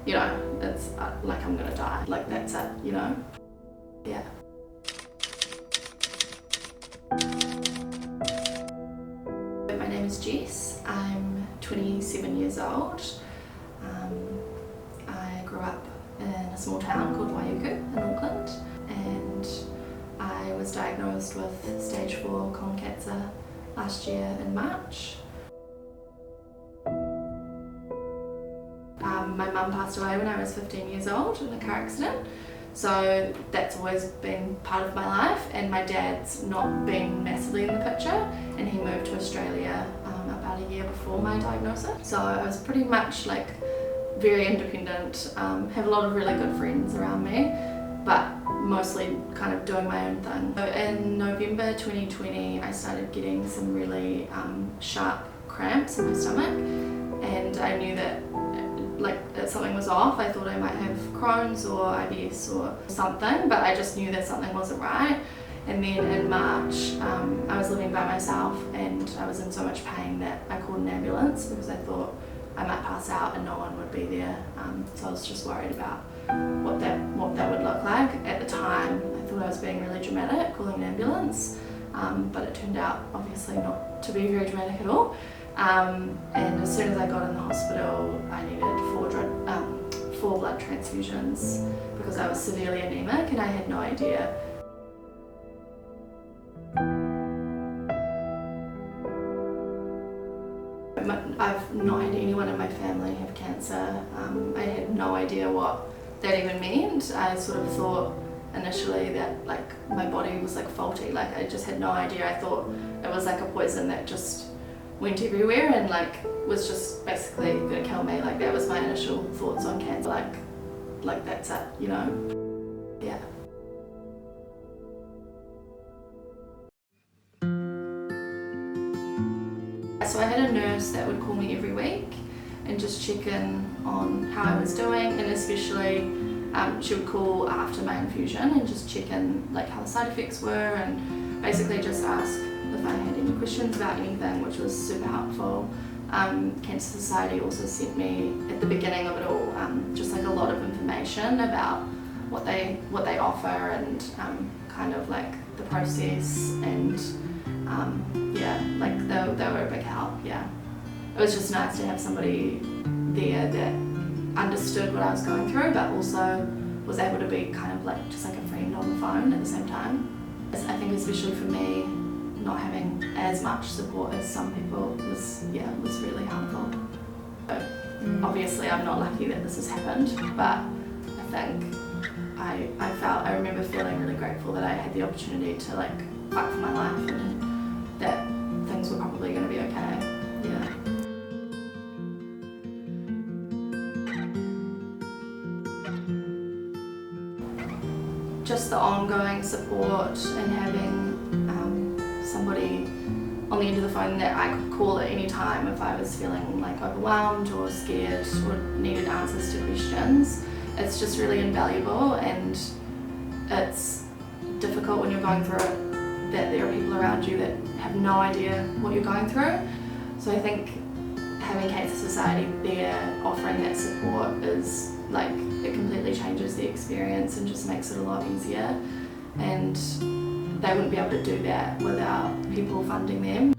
you know, it's like I'm gonna die, like that's it, you know, yeah. My name is Jess, I'm 27 years old. I grew up in a small town called Waiuku in Auckland, and I was diagnosed with stage 4 colon cancer last year in March. My mum passed away when I was 15 years old in a car accident, so that's always been part of my life, and my dad's not been massively in the picture, and he moved to Australia about a year before my diagnosis. So I was pretty much like very independent, have a lot of really good friends around me, but mostly kind of doing my own thing. So in November 2020 I started getting some really sharp cramps in my stomach, and I knew that that something was off. I thought I might have Crohn's or IBS or something, but I just knew that something wasn't right. And then in March I was living by myself and I was in so much pain that I called an ambulance because I thought I might pass out and no one would be there. So I was just worried about what that would look like. At the time I thought I was being really dramatic calling an ambulance, but it turned out obviously not to be very dramatic at all. And as soon as I got in the hospital I needed 4 blood transfusions because I was severely anemic and I had no idea. I've not had anyone in my family have cancer. I had no idea what that even meant. I sort of thought initially that like my body was like faulty, like I just had no idea. I thought it was like a poison that just went everywhere and like was just basically gonna kill me. Like that was my initial thoughts on cancer, like that's it, you know. Yeah. So I had a nurse that would call me every week and just check in on how I was doing, and especially she would call after my infusion and just check in like how the side effects were and basically just ask if I had any questions about anything, which was super helpful. Cancer Society also sent me at the beginning of it all just like a lot of information about what they offer and kind of like the process, and yeah, like they were a big help. Yeah, it was just nice to have somebody there that understood what I was going through but also was able to be kind of like just like a friend on the phone at the same time. I think especially for me, not having as much support as some people was really helpful. So obviously I'm not lucky that this has happened, but I think I remember feeling really grateful that I had the opportunity to like fight for my life and that things were probably going to be okay. Yeah. Just the ongoing support and having somebody on the end of the phone that I could call at any time if I was feeling like overwhelmed or scared or needed answers to questions. It's just really invaluable, and it's difficult when you're going through it that there are people around you that have no idea what you're going through. So I think having Cancer Society there offering that support is like, it completely changes the experience and just makes it a lot easier, and they wouldn't be able to do that without people funding them.